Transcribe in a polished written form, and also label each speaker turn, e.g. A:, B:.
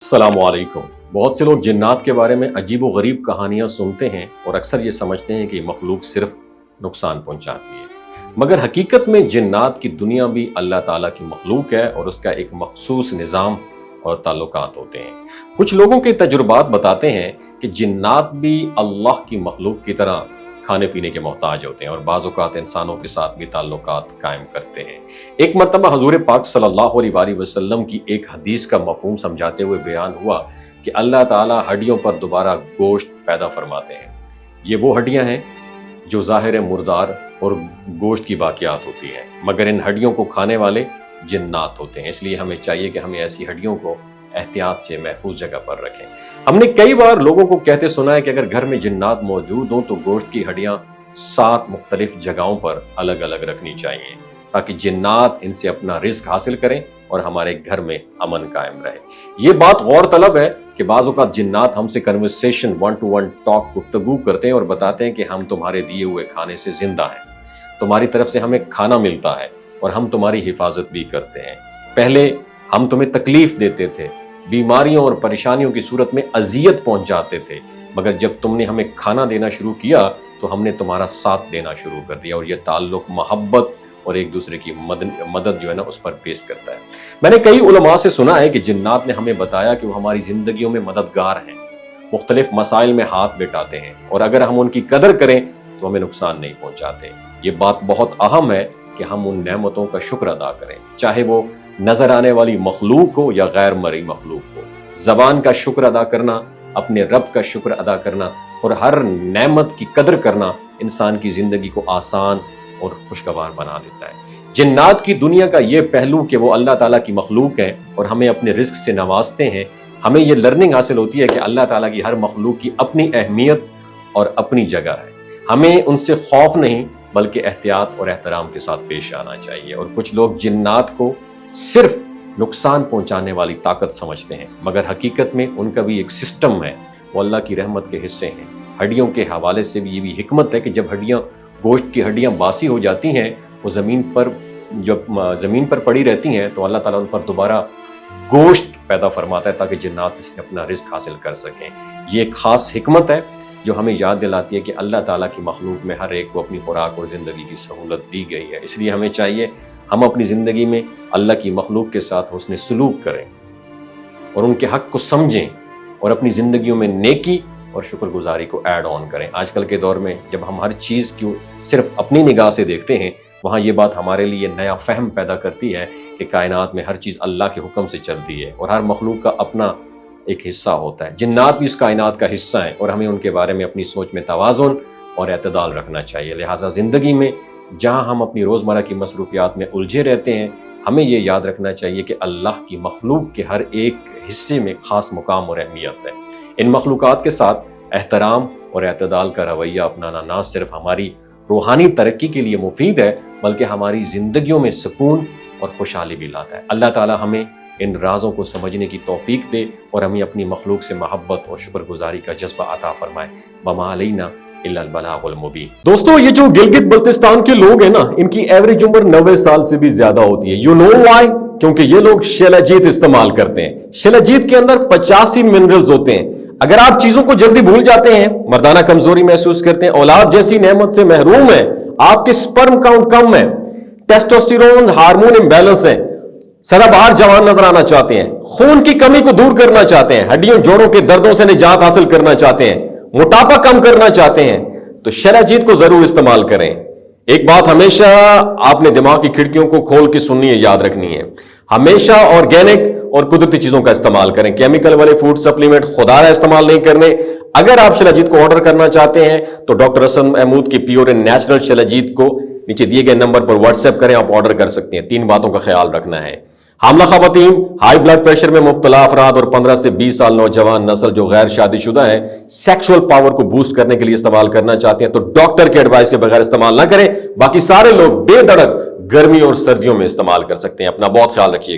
A: अस्सलाम वालेकुम। बहुत से लोग जिन्नात के बारे में अजीब व गरीब कहानियाँ सुनते हैं और अक्सर ये समझते हैं कि मखलूक सिर्फ नुकसान पहुँचाती है, मगर हकीकत में जिन्नात की दुनिया भी अल्लाह ताला की मखलूक है और उसका एक मखसूस निज़ाम और ताल्लुकात होते हैं। कुछ लोगों के तजुर्बात बताते हैं कि जिन्नात भी अल्लाह की मखलूक की तरह खाने पीने के मोहताज होते हैं और बाज़ औक़ात इंसानों के साथ भी ताल्लुकात कायम करते हैं। एक मरतबा हज़ूर पाक सल्लल्लाहु अलैहि वसल्लम की एक हदीस का मफ़हूम समझाते हुए बयान हुआ कि अल्लाह ताला हड्डियों पर दोबारा गोश्त पैदा फरमाते हैं। ये वो हड्डियाँ हैं जो ज़ाहिर मुर्दार और गोश्त की बाक़ियात होती हैं, मगर इन हड्डियों को खाने वाले जिन्नात होते हैं। इसलिए हमें चाहिए कि हमें ऐसी हड्डियों को एहतियात से महफूज जगह पर रखें। हमने कई बार लोगों को कहते सुना है कि अगर घर में जिन्नात मौजूद हों तो गोश्त की हड्डियां 7 मुख्तलिफ जगहों पर अलग अलग रखनी चाहिए ताकि जिन्नात इनसे अपना रिस्क हासिल करें और हमारे घर में अमन कायम रहे। ये बात गौर तलब है कि बाज़ औक़ात जिन्नात हमसे कन्वर्सेशन 1-to-1 टॉक गुफ्तगू करते हैं और बताते हैं कि हम तुम्हारे दिए हुए खाने से जिंदा हैं, तुम्हारी तरफ से हमें खाना मिलता है और हम तुम्हारी हिफाजत भी करते हैं। पहले हम तुम्हें तकलीफ देते थे, बीमारियों और परेशानियों की सूरत में अजियत पहुंचाते थे, मगर जब तुमने हमें खाना देना शुरू किया तो हमने तुम्हारा साथ देना शुरू कर दिया। और यह ताल्लुक मोहब्बत और एक दूसरे की मदद जो है ना उस पर पेश करता है। मैंने कई उलमा से सुना है कि जिन्नात ने हमें बताया कि वो हमारी जिंदगियों में मददगार हैं, मुख्तलिफ मसाइल में हाथ बटाते हैं और अगर हम उनकी कदर करें तो हमें नुकसान नहीं पहुंचाते। ये बात बहुत अहम है कि हम उन नेमतों का शुक्र अदा करें, चाहे वो नजर आने वाली मखलूक हो या गैर मरी मखलूक हो। ज़बान का शुक्र अदा करना, अपने रब का शुक्र अदा करना और हर नेमत की कदर करना इंसान की जिंदगी को आसान और खुशगवार बना देता है। जिन्नात की दुनिया का ये पहलू कि वो अल्लाह ताला की मखलूक है और हमें अपने रिस्क से नवाजते हैं, हमें ये लर्निंग हासिल होती है कि अल्लाह ताला की हर मखलूक की अपनी अहमियत और अपनी जगह है। हमें उनसे खौफ नहीं बल्कि एहतियात और एहतराम के साथ पेश आना चाहिए। और कुछ लोग जिन्नात को सिर्फ नुकसान पहुंचाने वाली ताकत समझते हैं, मगर हकीकत में उनका भी एक सिस्टम है, वो अल्लाह की रहमत के हिस्से हैं। हड्डियों के हवाले से भी ये भी हिकमत है कि जब हड्डियां गोश्त की हड्डियां बासी हो जाती हैं, वो ज़मीन पर पड़ी रहती हैं तो अल्लाह ताला उन पर दोबारा गोश्त पैदा फरमाता है ताकि जिन्नात इससे अपना रिस्क हासिल कर सकें। ये एक ख़ास हिकमत है जो हमें याद दिलाती है कि अल्लाह ताला की मखलूक में हर एक को अपनी खुराक और ज़िंदगी की सहूलत दी गई है। इसलिए हमें चाहिए हम अपनी ज़िंदगी में अल्लाह की मखलूक के साथ हुस्न सलूक करें और उनके हक़ को समझें और अपनी ज़िंदगियों में नेकी और शुक्रगुजारी को ऐड ऑन करें। आजकल के दौर में जब हम हर चीज़ को सिर्फ अपनी निगाह से देखते हैं, वहाँ ये बात हमारे लिए नया फ़हम पैदा करती है कि कायनात में हर चीज़ अल्लाह के हुक्म से चलती है और हर मखलूक का अपना एक हिस्सा होता है। जिन्नात भी इस कायनात का हिस्सा है और हमें उनके बारे में अपनी सोच में तवाज़ुन और एतदाल रखना चाहिए। लिहाजा ज़िंदगी में जहाँ हम अपनी रोज़मर्रा की मसरूफियात में उलझे रहते हैं, हमें ये याद रखना चाहिए कि अल्लाह की मखलूक के हर एक हिस्से में ख़ास मुकाम और अहमियत है। इन मखलूक़ात के साथ एहतराम और एतदाल का रवैया अपनाना ना सिर्फ हमारी रूहानी तरक्की के लिए मुफीद है बल्कि हमारी ज़िंदगियों में सुकून और खुशहाली भी लाता है। अल्लाह ताला हमें इन राज़ों को समझने की तौफीक दे और हमें अपनी मखलूक से मोहब्बत और शुक्रगुजारी का जज्बा अता फरमाए। वमा अलैना इल्लल बलागुल मुबीन। दोस्तों, ये जो गिलगित बल्तिस्तान के लोग हैं ना, इनकी एवरेज उम्र 90 साल से भी ज्यादा होती है। You know why? क्योंकि ये लोग शिलाजीत इस्तेमाल करते हैं। शिलाजीत के अंदर 85 मिनरल्स होते हैं। अगर आप चीजों को जल्दी भूल जाते हैं, मर्दाना कमजोरी महसूस करते हैं, औलाद जैसी नेमत से महरूम है, आपके स्पर्म काउंट कम है, टेस्टोस्टेरोन हार्मोन इम्बैलेंस है, सदाबहार जवान नजर आना चाहते हैं, खून की कमी को दूर करना चाहते हैं, हड्डियों जोड़ों के दर्दों से निजात हासिल करना चाहते हैं, मोटापा कम करना चाहते हैं, तो शिलाजीत को जरूर इस्तेमाल करें। एक बात हमेशा आपने दिमाग की खिड़कियों को खोल के सुननी है, याद रखनी है, हमेशा ऑर्गेनिक और कुदरती चीजों का इस्तेमाल करें। केमिकल वाले फूड सप्लीमेंट खुदारा इस्तेमाल नहीं करने। अगर आप शिलाजीत को ऑर्डर करना चाहते हैं तो डॉक्टर हसन महमूद की प्योर एंड नेचुरल शिलाजीत को नीचे दिए गए नंबर पर व्हाट्सएप करें, आप ऑर्डर कर सकते हैं। 3 बातों का ख्याल रखना है। हामला खवातीन, हाई ब्लड प्रेशर में मुब्तला अफराद और 15 से 20 साल नौजवान नस्ल जो गैर शादीशुदा है, सेक्सुअल पावर को बूस्ट करने के लिए इस्तेमाल करना चाहते हैं तो डॉक्टर के एडवाइस के बगैर इस्तेमाल ना करें। बाकी सारे लोग बेधड़क गर्मी और सर्दियों में इस्तेमाल कर सकते हैं। अपना बहुत ख्याल रखिएगा।